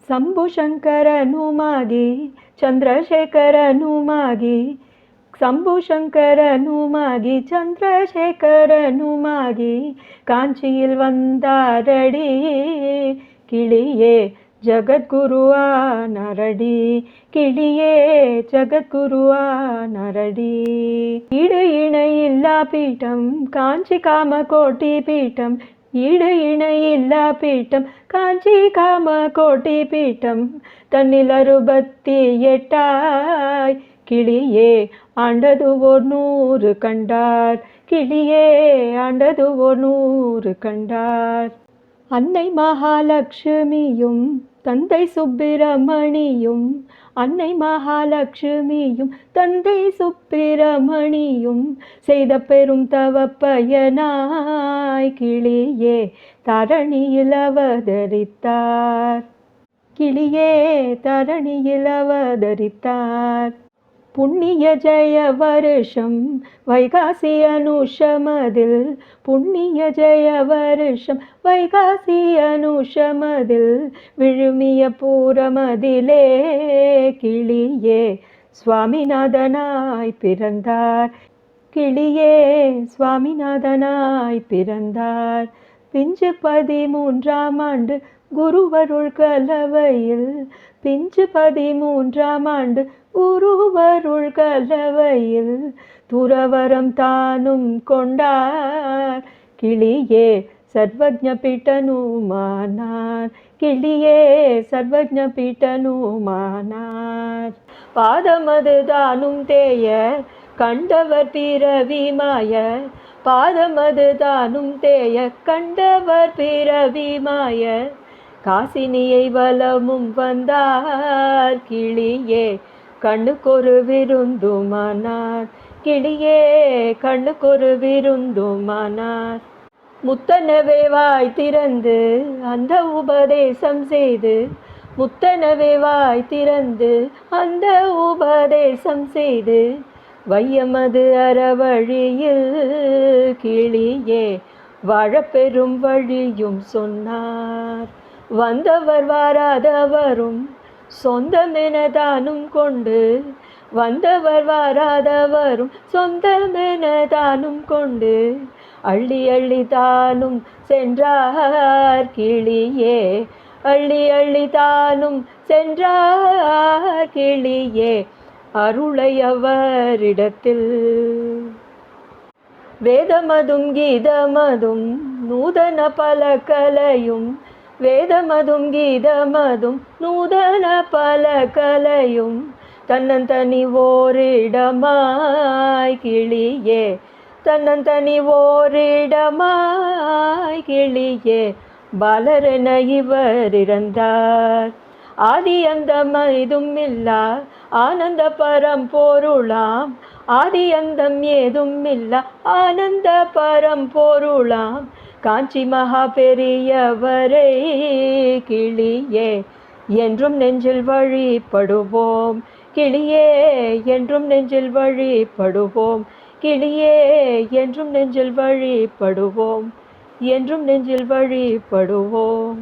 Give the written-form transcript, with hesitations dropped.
ಶಂಭುಶಂಕರನುಮಾಗಿ ಚಂದ್ರಶೇಖರನುಮಾಗಿ ಶಂಭುಶಂಕರನುಮಾಗಿ ಚಂದ್ರಶೇಖರನುಮಾಗಿ காஞ்சியில் வந்தாரடி கிளியே ஜகத்குருவானரடி கிளியே ஜகத்குருவானரடி ஈடு இணையில்லா பீட்டம் காஞ்சி காமகோட்டி பீட்டம் ஈடு இணையில்லா பீட்டம் காஞ்சி காமகோட்டி பீட்டம் தன்னில் 68 கிளியே ஆண்டது ஓர் 100 கண்டார் கிளியே ஆண்டது ஓர் 100 கண்டார் அன்னை மகாலட்சுமியும் தந்தை சுப்பிரமணியும் அன்னை மகாலட்சுமியும் தந்தை சுப்பிரமணியும் செய்த பெரும் தவப்பயனாய் கிளியே தரணியில் அவதரித்தார் கிளியே தரணியில் அவதரித்தார் புண்ணிய ஜெய வருஷம் வைகாசி அனுஷமதில் புண்ணிய ஜெய வருஷம் வைகாசி அனுஷமதில் விழுமிய பூரமதிலே கிளியே சுவாமிநாதனாய் பிறந்தார் கிளியே சுவாமிநாதனாய் பிறந்தார் பிஞ்சு 13ஆம் ஆண்டு குருவருள் கலவையில் பிஞ்சு 13ஆம் ஆண்டு குருவருள் கலவையில் துறவரம் தானும் கொண்டார் கிளியே சர்வஜ்ஞ பீட்டனுமானார் கிளியே சர்வஜ்ஞ பீட்டனுமானார் பாதமது தானும் தேய கண்டவர் பிறவி மாயர் பாதமது தானும் தேய கண்டவர் பிறவி மாயர் காசினியை வலமும் வந்தார் கிளியே கண்ணுக்கொரு விருந்துமானார் கிளியே கண்ணுக்கொரு விருந்துமானார் முத்தனவே வாய் திறந்து அந்த உபதேசம் செய்து முத்தனவே வாய் திறந்து அந்த உபதேசம் செய்து வையமது அறவழியில் கிளியே வாழப்பெறும் வழியும் சொன்னார் வந்தவர் வாராதவரும் சொந்தமென தானும் கொண்டு வந்தவர் வாராதவரும் சொந்தமென தானும் கொண்டு அள்ளி அள்ளி தானும் சென்றார் கிளியே அள்ளி அள்ளி தானும் சென்றார் கிளியே அருளை அவரிடத்தில் வேதமதும் கீதமதும் நூதன பல கலையும் வேதமதும் கீதமதும் நூதன பல கலையும் தன்னந்தனி ஓரிடமாய் கிளியே தன்னந்தனி ஓரிடமாய் கிளியே பாலரென இவர் இறந்தார் ஆதி அந்தம் ஏதும் இல்லா ஆனந்த பரம்பொருளாம் ஆதி அந்தம் ஏதும் இல்லா ஆனந்த பரம்பொருளாம் காஞ்சி மகா பெரியவரே கிளியே என்றும் நெஞ்சில் வழிபடுவோம் கிளியே என்றும் நெஞ்சில் வழிபடுவோம் கிளியே என்றும் நெஞ்சில் வழிபடுவோம் என்றும் நெஞ்சில் வழிபடுவோம்.